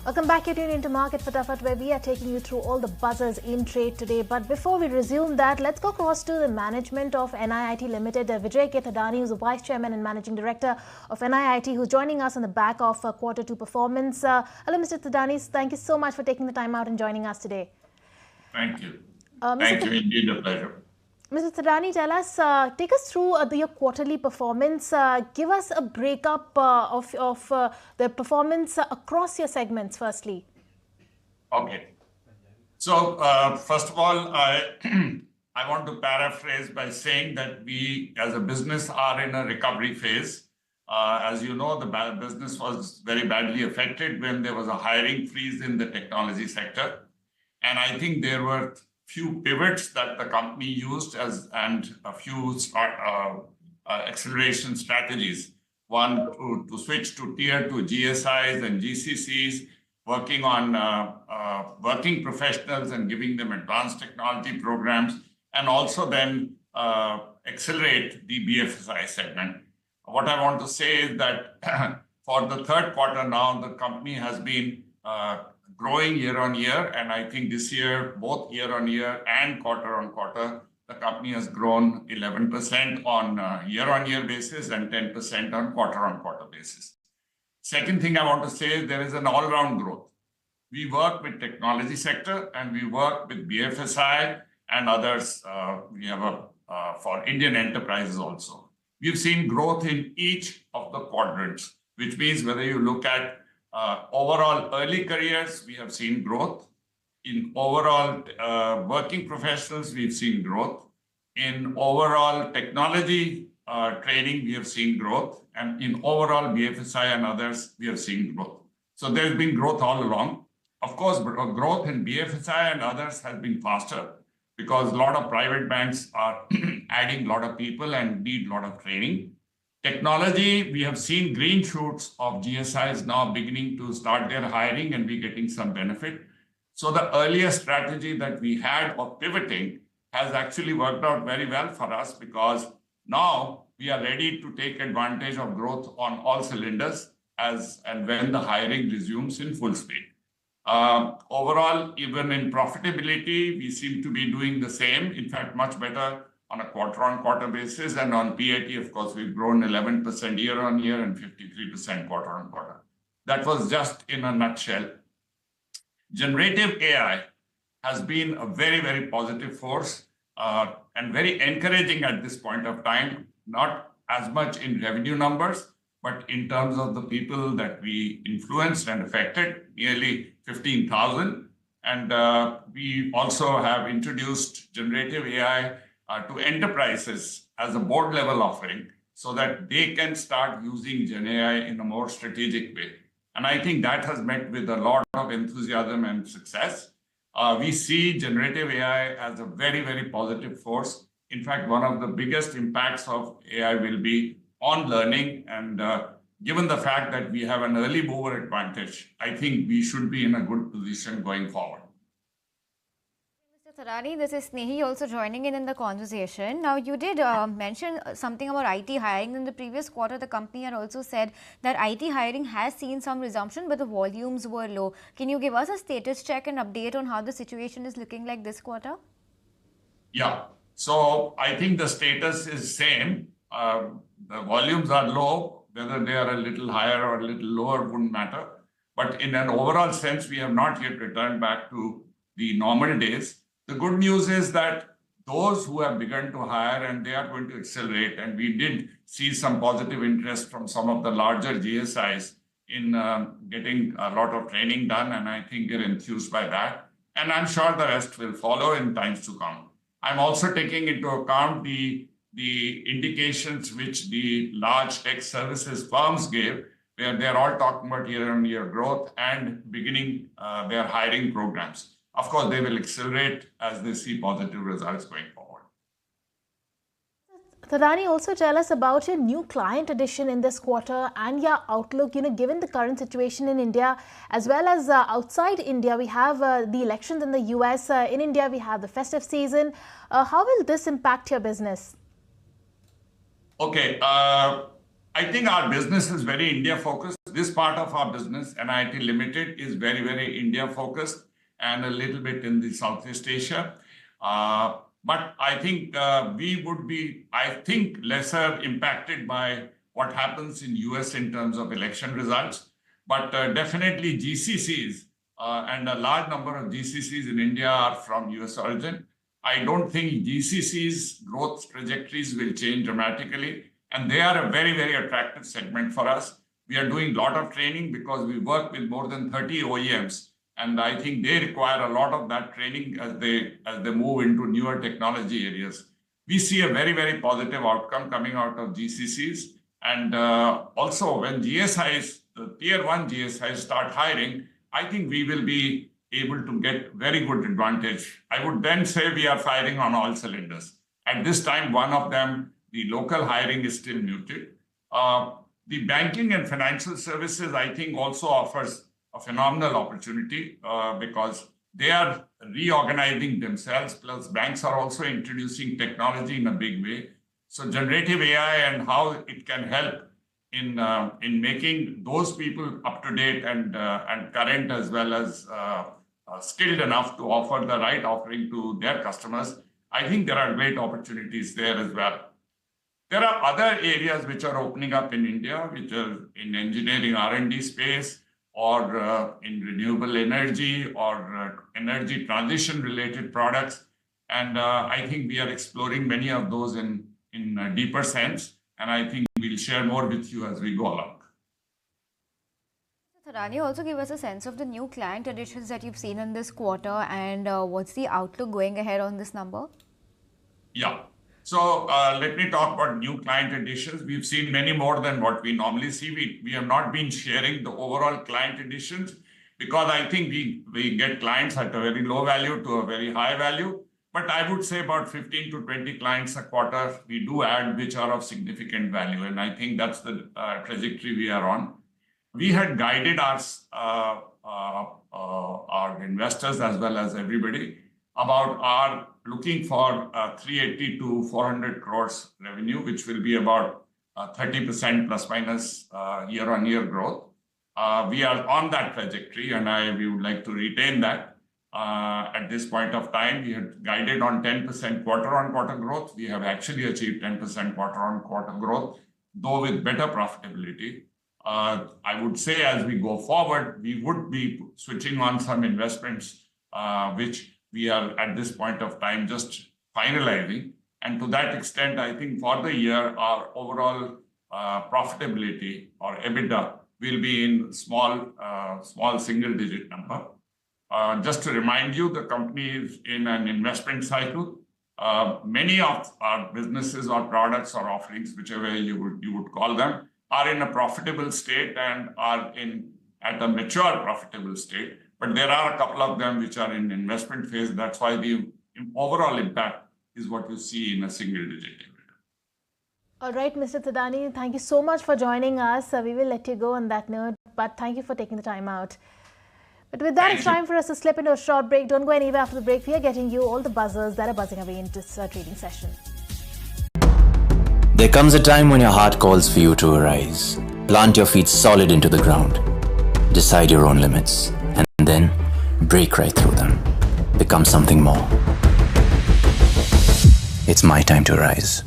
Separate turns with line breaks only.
Welcome back. You're tuned into Market Fatafat, where we are taking you through all the buzzers in trade today. But before we resume that, let's go across to the management of NIIT Limited. Vijay K Thadani, who's the Vice Chairman and Managing Director of NIIT, who's joining us on the back of quarter two performance. Hello, Mr. Thadani. Thank you so much for taking the time out and joining us today.
Thank you. Thank you. Indeed, a pleasure.
Mr. Thadani, take us through your quarterly performance. Give us a breakup of the performance across your segments, firstly.
Okay. So, first of all, I want to paraphrase by saying that we, as a business, are in a recovery phase. As you know, the business was very badly affected when there was a hiring freeze in the technology sector. And I think there were few pivots that the company used and a few acceleration strategies. One, to switch to tier 2 GSIs and GCCs, working on working professionals and giving them advanced technology programs, and also then accelerate the BFSI segment. What I want to say is that for the third quarter now, the company has been growing year on year, and I think this year, both year on year and quarter on quarter, the company has grown 11% on year-on-year basis and 10% on quarter basis. Second thing I want to say is there is an all-round growth. We work with technology sector and we work with BFSI and others. We have for Indian enterprises also. We've seen growth in each of the quadrants, which means whether you look at overall early careers, we have seen growth. In overall working professionals, we've seen growth. In overall technology training, we have seen growth. And in overall BFSI and others, we have seen growth. So there's been growth all along. Of course, growth in BFSI and others has been faster because a lot of private banks are adding a lot of people and need a lot of training. Technology, we have seen green shoots of GSIs now beginning to start their hiring and we're getting some benefit. So the earlier strategy that we had of pivoting has actually worked out very well for us because now we are ready to take advantage of growth on all cylinders as and when the hiring resumes in full speed. Overall, even in profitability, we seem to be doing the same, in fact, much better on a quarter-on-quarter basis, and on PAT, of course, we've grown 11% year-on-year and 53% quarter-on-quarter. That was just in a nutshell. Generative AI has been a very, very positive force and very encouraging at this point of time, not as much in revenue numbers, but in terms of the people that we influenced and affected, nearly 15,000. And we also have introduced generative AI to enterprises as a board level offering so that they can start using GenAI in a more strategic way. And I think that has met with a lot of enthusiasm and success. We see generative AI as a very, very positive force. In fact, one of the biggest impacts of AI will be on learning. And given the fact that we have an early mover advantage, I think we should be in a good position going forward.
Thadani, this is Snehi also joining in the conversation. Now, you did mention something about IT hiring. In the previous quarter, the company had also said that IT hiring has seen some resumption, but the volumes were low. Can you give us a status check and update on how the situation is looking like this quarter?
Yeah. So I think the status is same. The volumes are low. Whether they are a little higher or a little lower wouldn't matter. But in an overall sense, we have not yet returned back to the normal days. The good news is that those who have begun to hire and they are going to accelerate, and we did see some positive interest from some of the larger GSIs in getting a lot of training done, and I think they're enthused by that. And I'm sure the rest will follow in times to come. I'm also taking into account the indications which the large tech services firms gave, where they're all talking about year-on-year growth and beginning their hiring programs. Of course, they will accelerate as they see positive results going forward.
Thadani, also tell us about your new client addition in this quarter and your outlook, given the current situation in India, as well as outside India. We have the elections in the US. In India, we have the festive season. How will this impact your business?
Okay. I think our business is very India focused. This part of our business, NIIT Limited, is very, very India focused and a little bit in the Southeast Asia. But I think we would be, lesser impacted by what happens in US in terms of election results. But definitely GCCs and a large number of GCCs in India are from US origin. I don't think GCCs' growth trajectories will change dramatically. And they are a very, very attractive segment for us. We are doing a lot of training because we work with more than 30 OEMs. And I think they require a lot of that training as they move into newer technology areas. We see a very, very positive outcome coming out of GCCs. And also when GSIs, the tier 1 GSIs start hiring, I think we will be able to get very good advantage. I would then say we are firing on all cylinders. At this time, one of them, the local hiring is still muted. The banking and financial services, I think, also offers a phenomenal opportunity because they are reorganizing themselves, plus banks are also introducing technology in a big way. So generative AI and how it can help in making those people up to date and current, as well as skilled enough to offer the right offering to their customers. I think there are great opportunities there as well. There are other areas which are opening up in India, which are in engineering R&D space, or in renewable energy, or energy transition related products. And I think we are exploring many of those in a deeper sense. And I think we'll share more with you as we go along.
Thadani, also give us a sense of the new client additions that you've seen in this quarter, and what's the outlook going ahead on this number?
Yeah. So let me talk about new client additions. We've seen many more than what we normally see. We have not been sharing the overall client additions because I think we get clients at a very low value to a very high value. But I would say about 15 to 20 clients a quarter we do add, which are of significant value. And I think that's the trajectory we are on. We had guided our investors as well as everybody about our looking for 380 to 400 crores revenue, which will be about 30% plus minus year-on-year growth. We are on that trajectory, and we would like to retain that. At this point of time, we had guided on 10% quarter-on-quarter growth. We have actually achieved 10% quarter-on-quarter growth, though with better profitability. I would say as we go forward, we would be switching on some investments, which we are at this point of time just finalizing. And to that extent, I think for the year, our overall profitability or EBITDA will be in small single-digit number. Just to remind you, the company is in an investment cycle. Many of our businesses or products or offerings, whichever you would call them, are in a profitable state and are at a mature profitable state. But there are a couple of them which are in investment phase. That's why the overall impact is what you see in a single-digit EBITDA.
All right, Mr. Thadani, thank you so much for joining us. We will let you go on that note, but thank you for taking the time out. But with that, it's time for us to slip into a short break. Don't go anywhere after the break. We are getting you all the buzzers that are buzzing away in this trading session.
There comes a time when your heart calls for you to arise. Plant your feet solid into the ground. Decide your own limits. And then break right through them. Become something more. It's my time to rise.